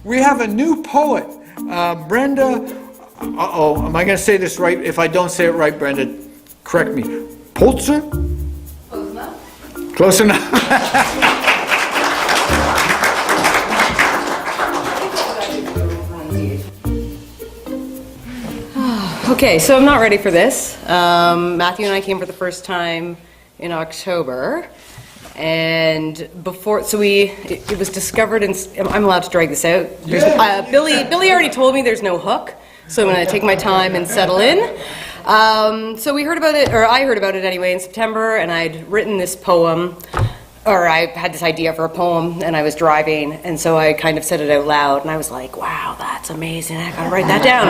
we have a new poet, Brenda, am I gonna say this right? If I don't say it right, Brenda, correct me. Poelzer? Close enough. Close enough. Okay, so I'm not ready for this. Matthew and I came for the first time in October, and before, so it was discovered, and I'm allowed to drag this out. Billy already told me there's no hook, so I'm going to take my time and settle in. So we heard about it, or I heard about it anyway, in September, and I'd written this poem, or I had this idea for a poem, and I was driving, and so I kind of said it out loud, and I was like, wow, that's amazing, I gotta write that down.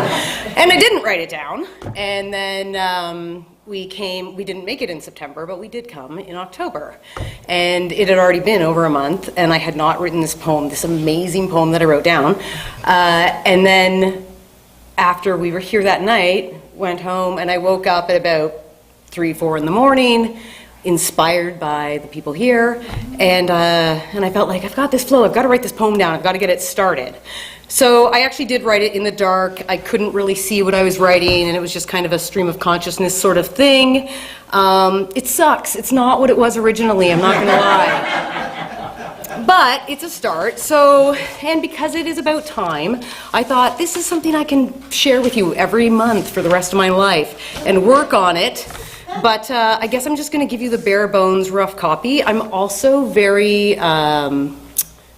And I didn't write it down, and then we didn't make it in September, but we did come in October. And it had already been over a month, and I had not written this poem, this amazing poem that I wrote down. And then after we were here that night, went home, and I woke up at about 3, 4 in the morning, inspired by the people here, and I felt like, I've got this flow, I've got to write this poem down, I've got to get it started. So I actually did write it in the dark. I couldn't really see what I was writing, and it was just kind of a stream of consciousness sort of thing. It sucks. It's not what it was originally, I'm not going to lie. But it's a start, so, and because it is about time, I thought this is something I can share with you every month for the rest of my life and work on it. But I guess I'm just going to give you the bare bones rough copy. I'm also very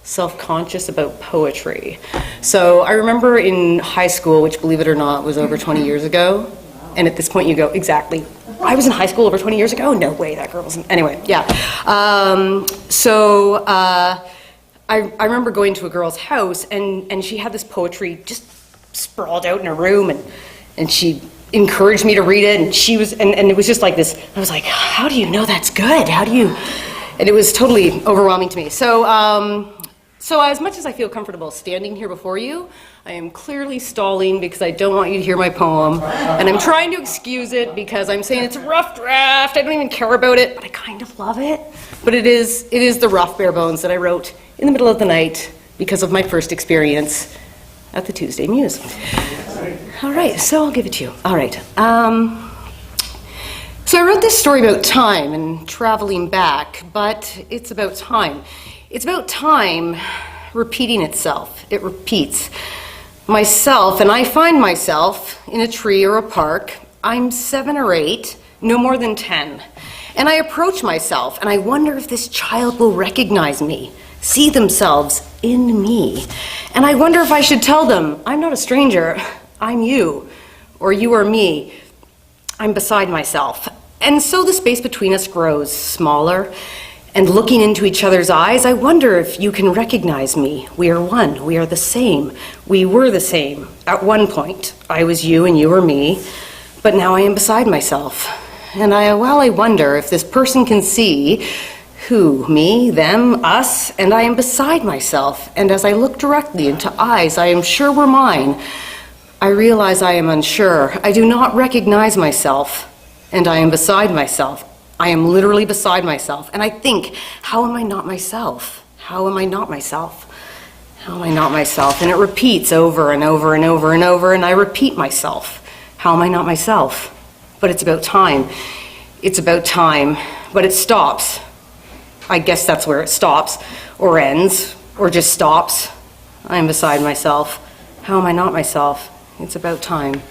self-conscious about poetry. So I remember in high school, which believe it or not was over 20 years ago, and at this point you go, exactly, I was in high school over 20 years ago? No way, that girl wasn't. Anyway, yeah. I remember going to a girl's house, and she had this poetry just sprawled out in her room, and she encouraged me to read it, and she was, and it was just like this, I was like, how do you know that's good? How do you, and it was totally overwhelming to me. So as much as I feel comfortable standing here before you, I am clearly stalling because I don't want you to hear my poem, and I'm trying to excuse it because I'm saying it's a rough draft, I don't even care about it, but I kind of love it. But it is the rough bare bones that I wrote in the middle of the night because of my first experience at the Tuesday Muse. All right, so I'll give it to you. All right. So I wrote this story about time and traveling back, but it's about time. It's about time repeating itself. It repeats myself, and I find myself in a tree or a park. I'm 7 or 8, no more than 10. And I approach myself, and I wonder if this child will recognize me, see themselves in me. And I wonder if I should tell them, I'm not a stranger, I'm you, or you are me. I'm beside myself. And so the space between us grows smaller, and looking into each other's eyes, I wonder if you can recognize me. We are one, we are the same. We were the same. At one point, I was you and you were me, but now I am beside myself. And I wonder if this person can see who, me, them, us, and I am beside myself. And as I look directly into eyes I am sure were mine, I realize I am unsure. I do not recognize myself, and I am beside myself. I am literally beside myself, and I think, how am I not myself? How am I not myself? How am I not myself? And it repeats over and over and over and over, and I repeat myself. How am I not myself? But it's about time. It's about time, but it stops. I guess that's where it stops, or ends, or just stops. I am beside myself. How am I not myself? It's about time.